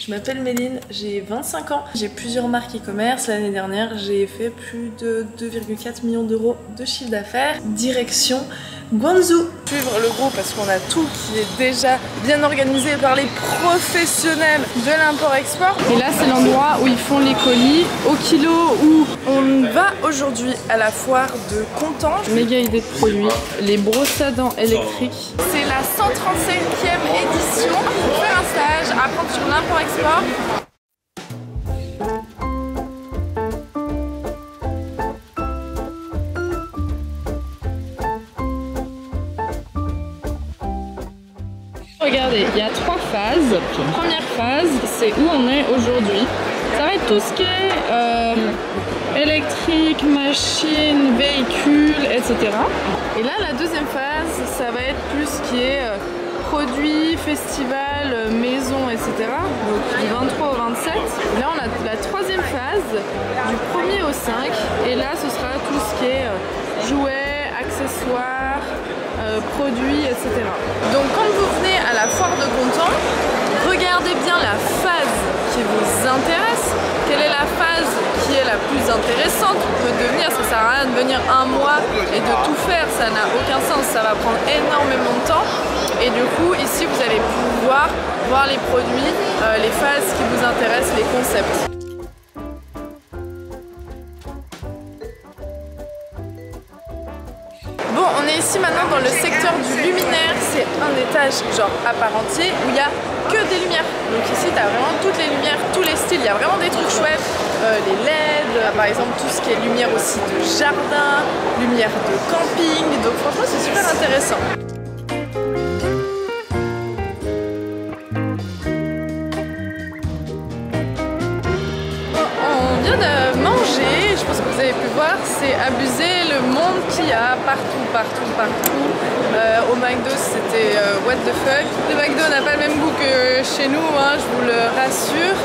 Je m'appelle Méline, j'ai 25 ans. J'ai plusieurs marques e-commerce. L'année dernière, j'ai fait plus de 2,4 millions d'euros de chiffre d'affaires. Direction Guangzhou. Suivre le groupe parce qu'on a tout qui est déjà bien organisé par les professionnels de l'import-export. Et là, c'est l'endroit où ils font les colis au kilo. Où on va aujourd'hui à la foire de Contange. Méga idée de produits, les brosses à dents électriques. C'est la 135e édition pour faire un stage, apprendre sur l'import-export. Regardez, il y a 3 phases. Première phase, c'est où on est aujourd'hui. Ça va être tout ce qui est électrique, machine, véhicule, etc. Et là, la deuxième phase, ça va être plus ce qui est produits, festival, maison, etc. Donc du 23 au 27. Là, on a la troisième phase, du 1er au 5. Et là, ce sera tout ce qui est jouets, accessoires, produits, etc. Donc quand vous venez à la foire de Contange, regardez bien la phase qui vous intéresse. Quelle est la phase qui est la plus intéressante de venir? Ça sert à rien de venir un mois et de tout faire, ça n'a aucun sens, ça va prendre énormément de temps. Et du coup, ici, vous allez pouvoir voir les produits, les phases qui vous intéressent, les concepts. Bon, on est ici maintenant dans le secteur du luminaire, c'est un étage genre à part entier où il n'y a que des lumières. Donc ici tu as vraiment toutes les lumières, tous les styles, il y a vraiment des trucs chouettes, les LED, par exemple tout ce qui est lumière aussi de jardin, lumière de camping, donc franchement c'est super intéressant. On vient de manger, je pense que vous avez pu voir, c'est abusé le monde qu'il y a partout. Au McDo c'était what the fuck. Le McDo n'a pas le même goût que chez nous, hein, je vous le rassure.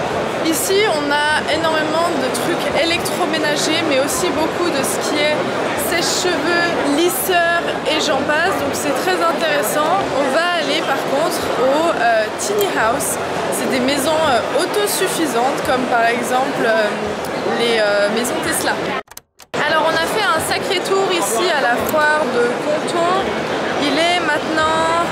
Ici on a énormément de trucs électroménagers mais aussi beaucoup de ce qui est sèche-cheveux, lisseur et j'en passe, donc c'est très intéressant. On va aller par contre au Tiny House. C'est des maisons autosuffisantes comme par exemple les maisons Tesla. Alors on a fait un sacré tour ici à la foire de Contange. Il est maintenant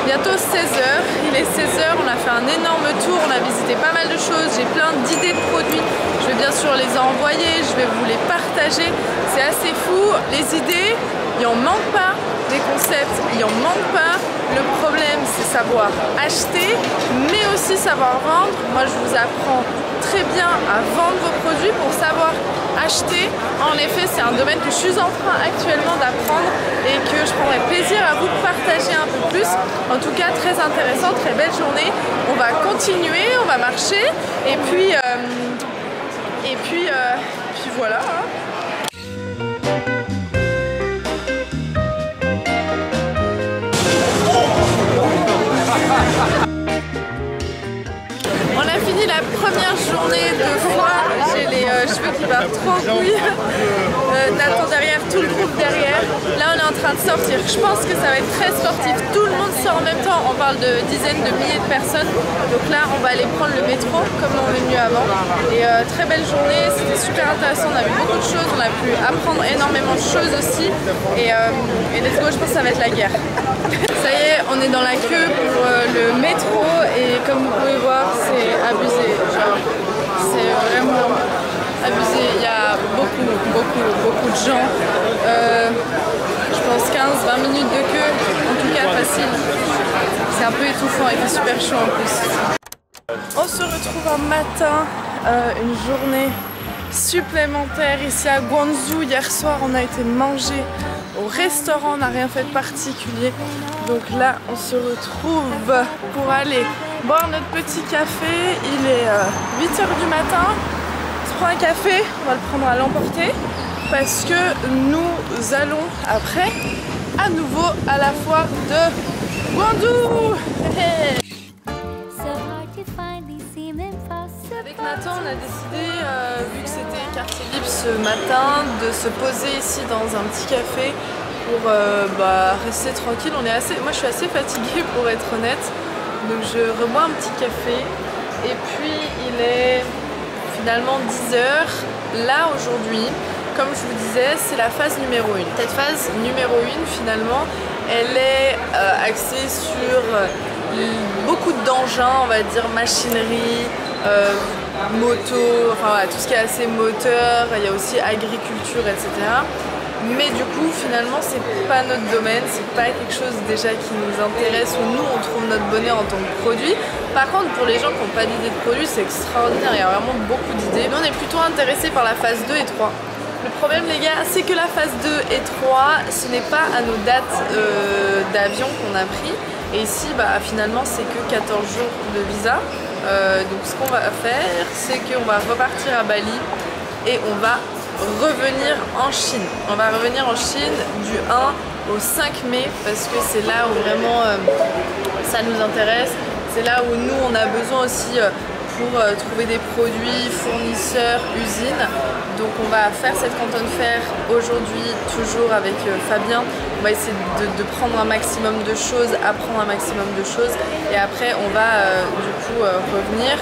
bientôt 16h. Il est 16h, on a fait un énorme tour, on a visité pas mal de choses. J'ai plein d'idées de produits. Je vais bien sûr les envoyer, je vais vous les partager. C'est assez fou. Les idées, il en manque pas. Des concepts, il en manque pas. Le problème, c'est savoir acheter, mais aussi savoir vendre. Moi, je vous apprends très bien à vendre vos produits pour savoir acheter. En effet, c'est un domaine que je suis en train actuellement d'apprendre et que je prendrai plaisir à vous partager un peu plus. En tout cas, très intéressant, très belle journée. On va continuer, on va marcher et puis voilà. Hein. On a fini la première journée de foire, j'ai les cheveux qui partent trop en couille. Nathan derrière, tout le groupe derrière. Là on est en train de sortir, je pense que ça va être très sportif. Tout le monde sort en même temps, on parle de dizaines de milliers de personnes. Donc là on va aller prendre le métro comme on est venu avant. Et très belle journée, c'était super intéressant, on a vu beaucoup de choses, on a pu apprendre énormément de choses aussi. Et let's go, je pense que ça va être la guerre. Ça y est, on est dans la queue pour le métro et comme vous pouvez voir, c'est abusé. C'est vraiment abusé. Il y a beaucoup de gens. Je pense 15-20 minutes de queue, en tout cas facile. C'est un peu étouffant, il fait super chaud en plus. On se retrouve un matin, une journée supplémentaire ici à Guangzhou. Hier soir, on a été manger au restaurant, on n'a rien fait de particulier. Donc là, on se retrouve pour aller boire notre petit café. Il est 8h du matin. On se prend un café, on va le prendre à l'emporter parce que nous allons après à nouveau à la foire de Guangzhou. Avec Nathan, on a décidé, vu que c'était quartier libre ce matin, de se poser ici dans un petit café pour rester tranquille. Moi je suis assez fatiguée pour être honnête, donc je rebois un petit café et puis finalement 10 heures. Là aujourd'hui, comme je vous disais, c'est la phase numéro 1. Cette phase numéro 1 finalement, elle est axée sur beaucoup d'engins, on va dire machinerie, moto, enfin voilà, tout ce qui est assez moteur, il y a aussi agriculture, etc. Mais du coup, finalement, c'est pas notre domaine, c'est pas quelque chose déjà qui nous intéresse, où nous on trouve notre bonheur en tant que produit. Par contre, pour les gens qui n'ont pas d'idée de produit, c'est extraordinaire, il y a vraiment beaucoup d'idées. Nous, on est plutôt intéressés par la phase 2 et 3. Le problème, les gars, c'est que la phase 2 et 3, ce n'est pas à nos dates d'avion qu'on a pris. Et ici, bah, finalement, c'est que 14 jours de visa. Donc ce qu'on va faire, c'est qu'on va repartir à Bali et on va revenir en Chine. On va revenir en Chine du 1 au 5 mai parce que c'est là où vraiment ça nous intéresse. C'est là où nous on a besoin aussi pour trouver des produits, fournisseurs, usines. Donc on va faire cette Canton Fair aujourd'hui, toujours avec Fabien. On va essayer de prendre un maximum de choses, apprendre un maximum de choses. Et après on va du coup revenir.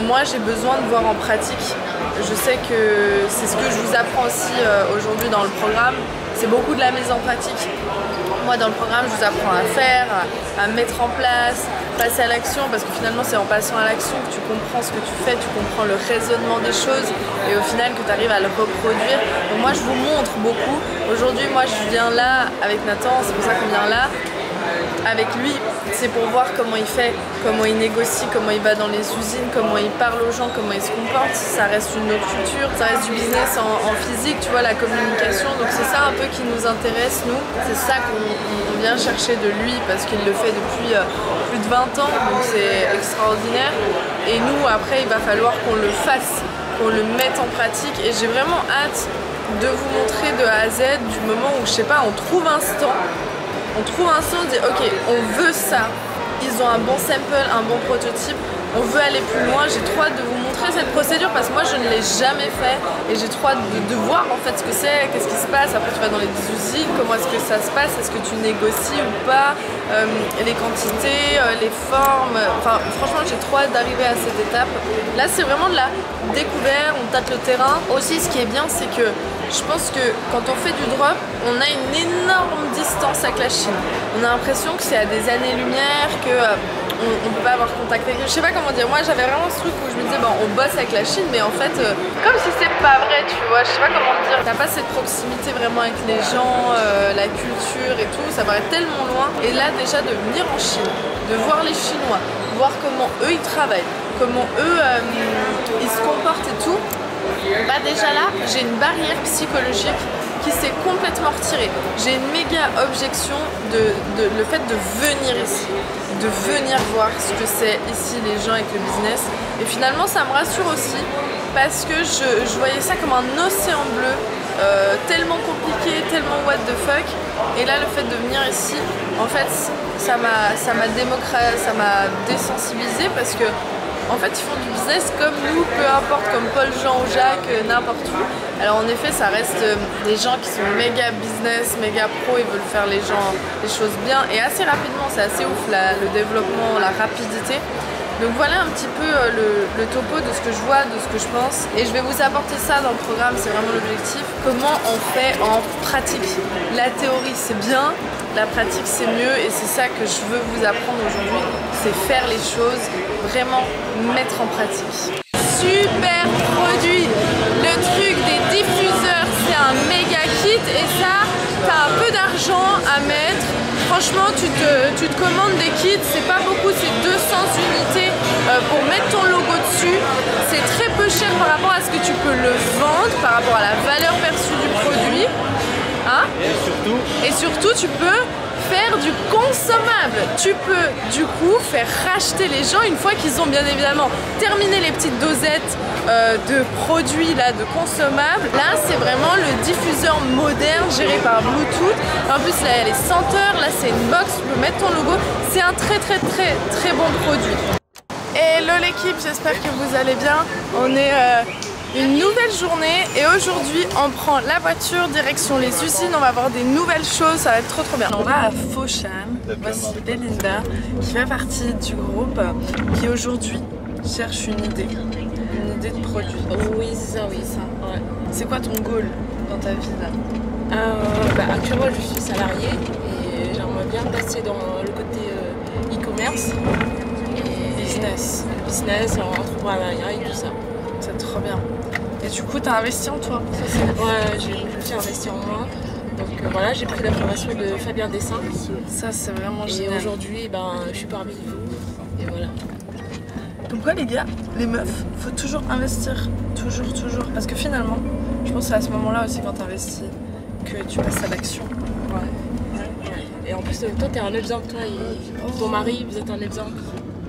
Moi j'ai besoin de voir en pratique. Je sais que c'est ce que je vous apprends aussi aujourd'hui dans le programme. C'est beaucoup de la mise en pratique. Moi dans le programme je vous apprends à faire, à mettre en place, passer à l'action, parce que finalement c'est en passant à l'action que tu comprends ce que tu fais, tu comprends le raisonnement des choses et au final que tu arrives à le reproduire. Donc moi je vous montre beaucoup. Aujourd'hui moi je viens là avec Nathan, c'est pour ça qu'on vient là avec lui, c'est pour voir comment il fait, comment il négocie, comment il va dans les usines, comment il parle aux gens, comment il se comporte. Ça reste une autre culture, ça reste du business en physique, tu vois, la communication. Donc c'est ça un peu qui nous intéresse, nous. C'est ça qu'on vient chercher de lui parce qu'il le fait depuis plus de 20 ans, donc c'est extraordinaire. Et nous, après, il va falloir qu'on le fasse, qu'on le mette en pratique. Et j'ai vraiment hâte de vous montrer de A à Z du moment où, je sais pas, on trouve un stand. On trouve un stand, on dit ok, on veut ça, ils ont un bon sample, un bon prototype, on veut aller plus loin. J'ai trop hâte de vous montrer cette procédure parce que moi je ne l'ai jamais fait et j'ai trop hâte de voir en fait ce que c'est, qu'est-ce qui se passe. Après tu vas dans les usines, comment est-ce que ça se passe, est-ce que tu négocies ou pas, les quantités, les formes, enfin franchement j'ai trop hâte d'arriver à cette étape. Là c'est vraiment de la découverte, on tâte le terrain. Aussi ce qui est bien c'est que je pense que quand on fait du drop, on a une énorme distance avec la Chine. On a l'impression que c'est à des années-lumière, que on ne peut pas avoir contact avec eux. Je sais pas comment dire, moi j'avais vraiment ce truc où je me disais bon, on bosse avec la Chine, mais en fait, comme si c'est pas vrai, tu vois, je sais pas comment dire. T'as pas cette proximité vraiment avec les gens, la culture et tout, ça paraît tellement loin. Et là déjà de venir en Chine, de voir les Chinois, voir comment eux ils travaillent, comment eux ils se comportent et tout. Bah déjà là, j'ai une barrière psychologique qui s'est complètement retirée. J'ai une méga objection le fait de venir ici, de venir voir ce que c'est ici les gens avec le business. Et finalement ça me rassure aussi parce que je voyais ça comme un océan bleu, tellement compliqué, tellement what the fuck. Et là le fait de venir ici, en fait ça m'a désensibilisé parce que en fait, ils font du business comme nous, peu importe, comme Paul, Jean ou Jacques, n'importe où. Alors en effet, ça reste des gens qui sont méga business, méga pro, ils veulent faire les choses bien et assez rapidement, c'est assez ouf le développement, la rapidité. Donc voilà un petit peu le topo de ce que je vois, de ce que je pense. Et je vais vous apporter ça dans le programme, c'est vraiment l'objectif. Comment on fait en pratique. La théorie c'est bien, la pratique c'est mieux et c'est ça que je veux vous apprendre aujourd'hui. C'est faire les choses, vraiment mettre en pratique. Super produit. Le truc des diffuseurs, c'est un méga kit et ça, t'as un peu d'argent à mettre. Franchement, tu te commandes des kits, c'est pas beaucoup, c'est 200 unités pour mettre ton logo dessus. C'est très peu cher par rapport à ce que tu peux le vendre, par rapport à la valeur perçue du produit. Hein? Et surtout, tu peux faire du consommable. Tu peux du coup faire racheter les gens une fois qu'ils ont bien évidemment terminé les petites dosettes de produits là, de consommables. Là c'est vraiment le diffuseur moderne géré par Bluetooth. En plus là il y a les senteurs, là c'est une box, tu peux mettre ton logo. C'est un très bon produit. Hello l'équipe, j'espère que vous allez bien. On est une nouvelle journée et aujourd'hui on prend la voiture direction les usines, on va voir des nouvelles choses, ça va être trop bien. On va à Foshan, voici Belinda qui fait partie du groupe qui aujourd'hui cherche une idée. une idée de produit. Oui, c'est ça, oui, ça. Ouais. C'est quoi ton goal dans ta vie là? Actuellement, je suis salariée et j'aimerais bien passer dans le côté e-commerce et business, entrepreneuriat et tout ça. C'est trop bien. Et du coup, t'as investi en toi? Ouais, je me suis investi en moi. Donc voilà, j'ai pris la formation de Fabien Dessin. Ça, c'est vraiment génial. Et aujourd'hui, je suis parmi vous. Et voilà. Donc quoi les gars, les meufs, faut toujours investir. Toujours. Parce que finalement, je pense que c'est à ce moment-là aussi quand t'investis que tu passes à l'action. Ouais. Et en plus, toi, t'es un exemple, toi et ton mari, vous êtes un exemple.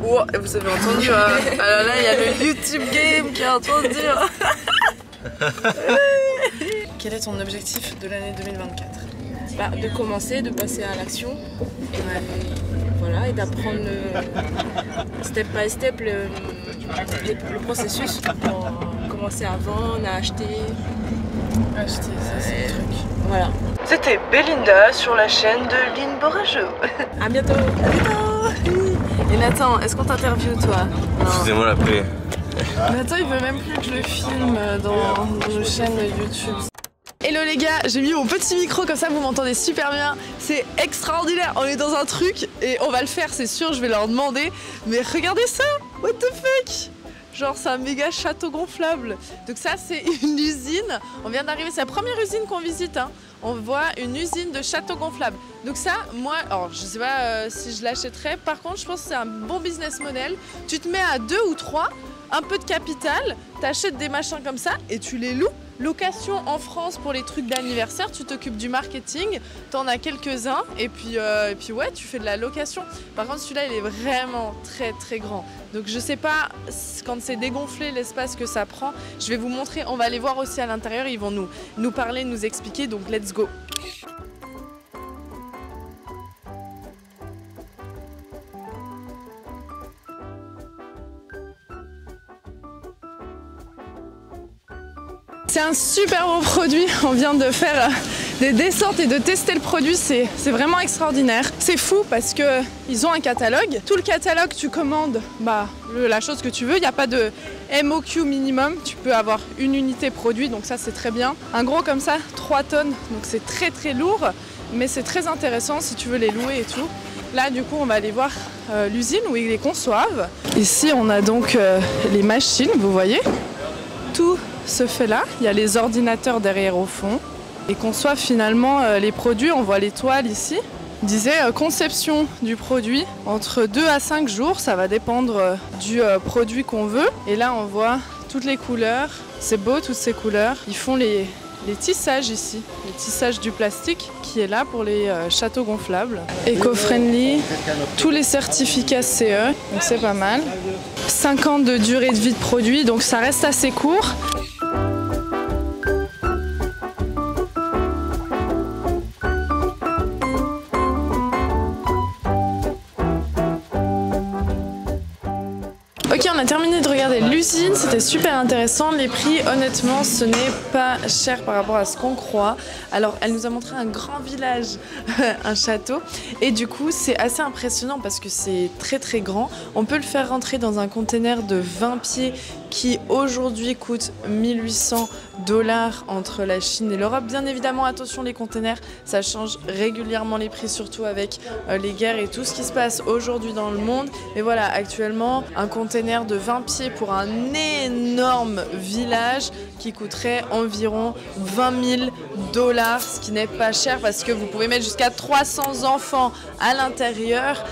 Oh, et vous avez entendu, alors là, il y a le YouTube game qui a entendu. Quel est ton objectif de l'année 2024? De commencer, de passer à l'action. Et d'apprendre step by step le processus pour commencer à vendre, à acheter. Ça c'est le truc. Voilà. C'était Belinda sur la chaîne de Lynn Borageau. À bientôt. Et Nathan, est-ce qu'on t'interviewe toi? Excusez-moi la paix. Nathan il veut même plus que je le filme dans nos chaînes YouTube. Hello les gars, j'ai mis mon petit micro comme ça vous m'entendez super bien. C'est extraordinaire, on est dans un truc et on va le faire c'est sûr, je vais leur demander. Mais regardez ça, what the fuck? Genre c'est un méga château gonflable. Donc ça c'est une usine, on vient d'arriver, c'est la première usine qu'on visite hein. On voit une usine de château gonflable. Donc ça, moi, alors je sais pas si je l'achèterais. Par contre, je pense que c'est un bon business model. Tu te mets à 2 ou 3, un peu de capital, t'achètes des machins comme ça et tu les loues. Location en France pour les trucs d'anniversaire, tu t'occupes du marketing, t'en as quelques-uns et puis ouais, tu fais de la location. Par contre, celui-là, il est vraiment très grand. Donc je sais pas quand c'est dégonflé l'espace que ça prend. Je vais vous montrer, on va aller voir aussi à l'intérieur, ils vont nous parler, nous expliquer, donc let's go. C'est un super beau produit, on vient de faire des descentes et de tester le produit, c'est vraiment extraordinaire. C'est fou parce qu'ils ont un catalogue, tout le catalogue tu commandes la chose que tu veux, il n'y a pas de MOQ minimum, tu peux avoir une unité produit donc ça c'est très bien. Un gros comme ça, 3 tonnes, donc c'est très lourd mais c'est très intéressant si tu veux les louer et tout. Là du coup on va aller voir l'usine où ils les conçoivent. Ici on a donc les machines, vous voyez, tout se fait là, il y a les ordinateurs derrière au fond et conçoivent finalement les produits, on voit les toiles ici. Il disait conception du produit entre 2 à 5 jours, ça va dépendre du produit qu'on veut. Et là on voit toutes les couleurs, c'est beau toutes ces couleurs. Ils font les tissages ici, le tissage du plastique qui est là pour les châteaux gonflables. Eco-friendly, tous les certificats CE, donc c'est pas mal. 5 ans de durée de vie de produit, donc ça reste assez court. Ok, on a terminé de regarder l'usine, c'était super intéressant. Les prix, honnêtement, ce n'est pas cher par rapport à ce qu'on croit. Alors, elle nous a montré un grand village, un château. Et du coup, c'est assez impressionnant parce que c'est très grand. On peut le faire rentrer dans un container de 20 pieds qui aujourd'hui coûte 1800 $ entre la Chine et l'Europe. Bien évidemment, attention les containers, ça change régulièrement les prix, surtout avec les guerres et tout ce qui se passe aujourd'hui dans le monde. Mais voilà, actuellement, un container de 20 pieds pour un énorme village qui coûterait environ 20 000 $, ce qui n'est pas cher parce que vous pouvez mettre jusqu'à 300 enfants à l'intérieur.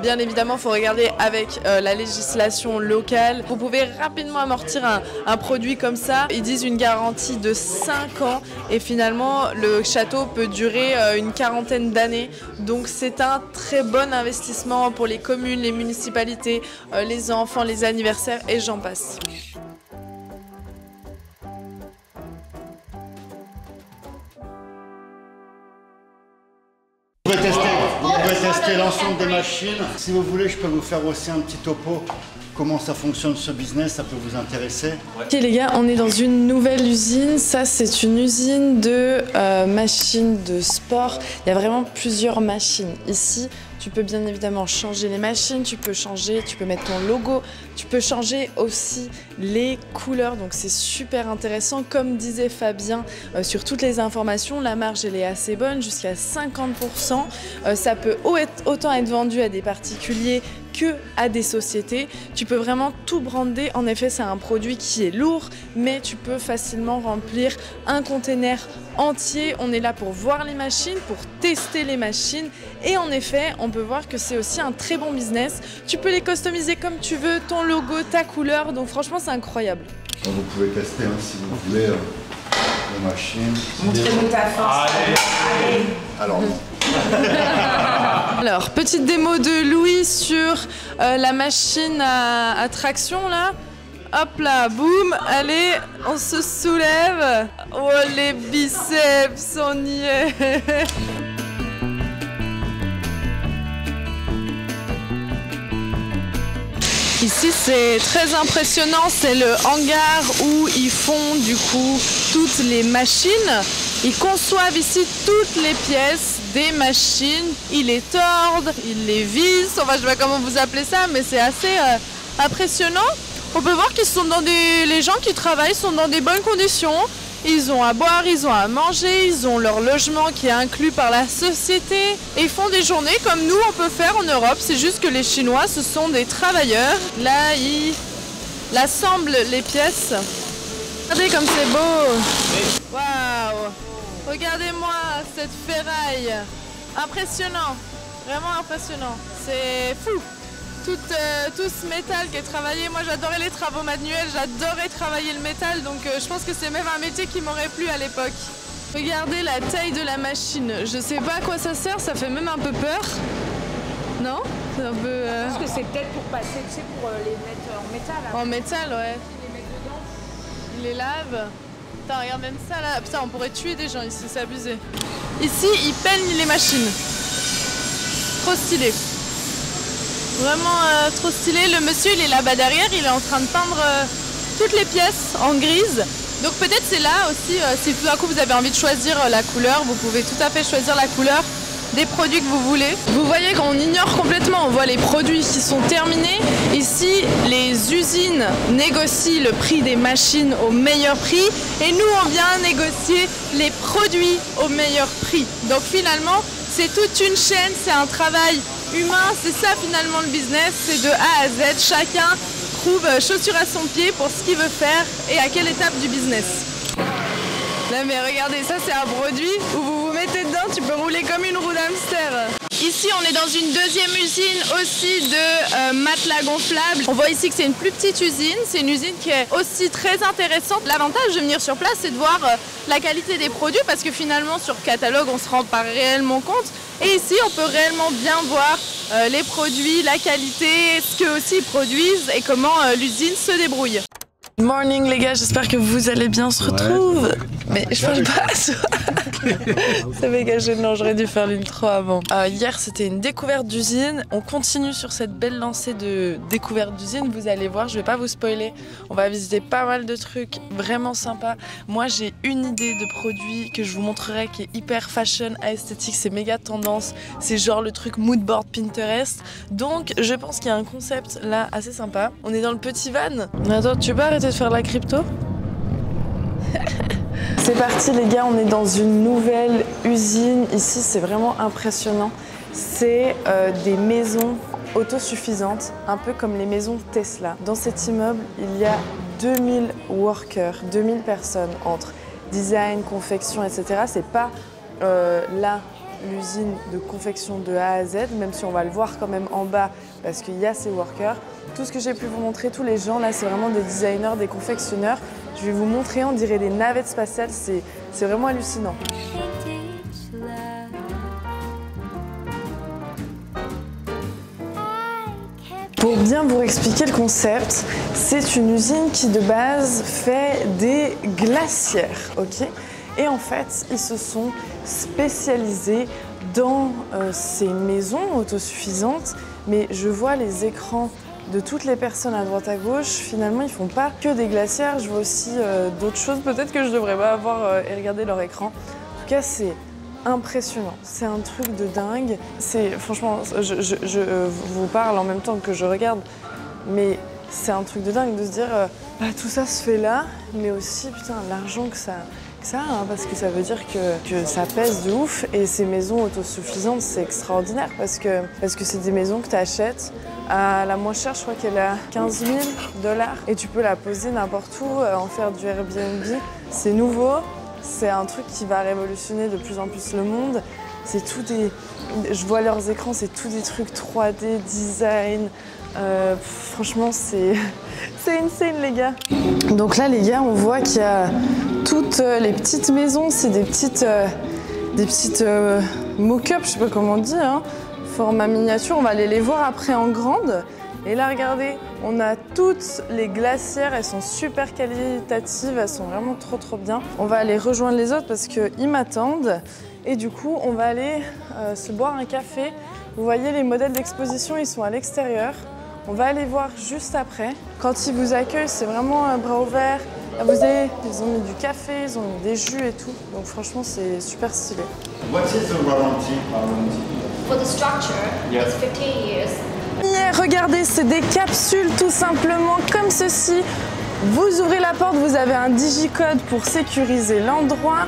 Bien évidemment, il faut regarder avec la législation locale. Vous pouvez rapidement amortir un produit comme ça. Ils disent une garantie de 5 ans et finalement le château peut durer une quarantaine d'années. Donc c'est un très bon investissement pour les communes, les municipalités, les enfants, les anniversaires et j'en passe. Vous pouvez tester l'ensemble des machines. Si vous voulez, je peux vous faire aussi un petit topo. Comment ça fonctionne ce business, ça peut vous intéresser. Ok les gars, on est dans une nouvelle usine. Ça c'est une usine de machines de sport. Il y a vraiment plusieurs machines. Ici, Tu peux bien évidemment changer les machines, tu peux mettre ton logo, tu peux changer aussi les couleurs. Donc c'est super intéressant. Comme disait Fabien, sur toutes les informations, la marge elle est assez bonne, jusqu'à 50%. Ça peut autant être vendu à des particuliers que à des sociétés. Tu peux vraiment tout brander. En effet, c'est un produit qui est lourd, mais tu peux facilement remplir un container entier. On est là pour voir les machines, pour tester les machines. Et en effet, on peut voir que c'est aussi un très bon business. Tu peux les customiser comme tu veux, ton logo, ta couleur. Donc franchement, c'est incroyable. Donc, vous pouvez tester si vous voulez les machines. Montrez-nous ta force. Allez. Alors, Alors, petite démo de Louis sur la machine à traction là. Hop là, boum, allez, on se soulève. Oh les biceps, on y est. Ici c'est très impressionnant, c'est le hangar où ils font du coup toutes les machines. Ils conçoivent ici toutes les pièces des machines, ils les tordent, ils les vissent, enfin je sais pas comment vous appelez ça, mais c'est assez impressionnant. On peut voir qu'ils sont les gens qui travaillent sont dans des bonnes conditions. Ils ont à boire, ils ont à manger, ils ont leur logement qui est inclus par la société. Et ils font des journées comme nous on peut faire en Europe, c'est juste que les Chinois ce sont des travailleurs. Là ils assemblent les pièces. Regardez comme c'est beau. Waouh! Regardez-moi cette ferraille. Impressionnant, vraiment impressionnant. C'est fou. Tout ce métal qui est travaillé, moi j'adorais les travaux manuels, j'adorais travailler le métal, donc je pense que c'est même un métier qui m'aurait plu à l'époque. Regardez la taille de la machine, je sais pas à quoi ça sert, ça fait même un peu peur. Non? C'est un peu... Je pense que c'est peut-être pour passer, tu sais, pour les mettre en métal. En métal, ouais. Ils les mettent dedans. Ils les lavent. Putain, regarde même ça là, putain on pourrait tuer des gens ici, c'est abusé. Ici, ils peignent les machines. Trop stylé. Vraiment trop stylé. Le monsieur il est là-bas derrière, il est en train de peindre toutes les pièces en grise. Donc peut-être c'est là aussi, si tout d'un coup vous avez envie de choisir la couleur, vous pouvez tout à fait choisir la couleur des produits que vous voulez. Vous voyez qu'on ignore complètement, on voit les produits qui sont terminés. Ici, les usines négocient le prix des machines au meilleur prix et nous on vient négocier les produits au meilleur prix. Donc finalement, c'est toute une chaîne, c'est un travail humain, c'est ça finalement le business, c'est de A à Z, chacun trouve chaussure à son pied pour ce qu'il veut faire et à quelle étape du business. Là mais regardez, ça c'est un produit où vous vous mettez dedans, tu peux rouler comme une roue d'hamster. Ici on est dans une deuxième usine aussi de matelas gonflables. On voit ici que c'est une plus petite usine, c'est une usine qui est aussi très intéressante. L'avantage de venir sur place c'est de voir la qualité des produits parce que finalement sur catalogue on se rend pas réellement compte. Et ici on peut réellement bien voir les produits, la qualité, ce qu'eux aussi ils produisent et comment l'usine se débrouille. Good morning les gars, j'espère que vous allez bien, on se retrouve. Ouais. Mais je parle pas à soi. C'est méga gênant, j'aurais dû faire l'intro avant. Hier c'était une découverte d'usine, on continue sur cette belle lancée de découverte d'usine, vous allez voir, je vais pas vous spoiler. On va visiter pas mal de trucs vraiment sympas. Moi j'ai une idée de produit que je vous montrerai qui est hyper fashion, esthétique, c'est méga tendance. C'est genre le truc moodboard Pinterest. Donc je pense qu'il y a un concept là assez sympa. On est dans le petit van. Attends, tu peux arrêter de faire de la crypto? C'est parti les gars, on est dans une nouvelle usine. Ici c'est vraiment impressionnant. C'est des maisons autosuffisantes, un peu comme les maisons Tesla. Dans cet immeuble, il y a 2000 workers, 2000 personnes entre design, confection, etc. C'est pas là l'usine de confection de A à Z, même si on va le voir quand même en bas parce qu'il y a ces workers. Tout ce que j'ai pu vous montrer, tous les gens là, c'est vraiment des designers, des confectionneurs. Je vais vous montrer, on dirait des navettes spatiales, c'est vraiment hallucinant. Pour bien vous expliquer le concept, c'est une usine qui de base fait des glacières, ok? Et en fait, ils se sont spécialisés dans ces maisons autosuffisantes, mais je vois les écrans de toutes les personnes à droite à gauche. Finalement, ils font pas que des glacières, je vois aussi d'autres choses. Peut-être que je devrais pas avoir et regarder leur écran. En tout cas, c'est impressionnant. C'est un truc de dingue. Franchement, je vous parle en même temps que je regarde, mais c'est un truc de dingue de se dire tout ça se fait là, mais aussi putain l'argent que ça a, parce que ça veut dire que ça pèse de ouf. Et ces maisons autosuffisantes, c'est extraordinaire parce que c'est des maisons que tu achètes à la moins chère, je crois qu'elle est à 15 000 $, et tu peux la poser n'importe où, en faire du Airbnb. C'est nouveau, c'est un truc qui va révolutionner de plus en plus le monde. C'est tout je vois leurs écrans, c'est tout des trucs 3D, design. Franchement, c'est insane, les gars. Donc là, les gars, on voit qu'il y a toutes les petites maisons, c'est des petites mock-up, je sais pas comment on dit, hein, format miniature. On va aller les voir après en grande. Et là, regardez, on a toutes les glacières, elles sont super qualitatives, elles sont vraiment trop bien. On va aller rejoindre les autres parce qu'ils m'attendent. Et du coup, on va aller se boire un café. Vous voyez, les modèles d'exposition, ils sont à l'extérieur. On va aller voir juste après. Quand ils vous accueillent, c'est vraiment un bras ouvert. Là, vous avez, ils ont mis du café, ils ont mis des jus et tout. Donc franchement, c'est super stylé. What is the warranty? For the structure, it's 15 years. Yeah, regardez, c'est des capsules tout simplement comme ceci. Vous ouvrez la porte, vous avez un digicode pour sécuriser l'endroit.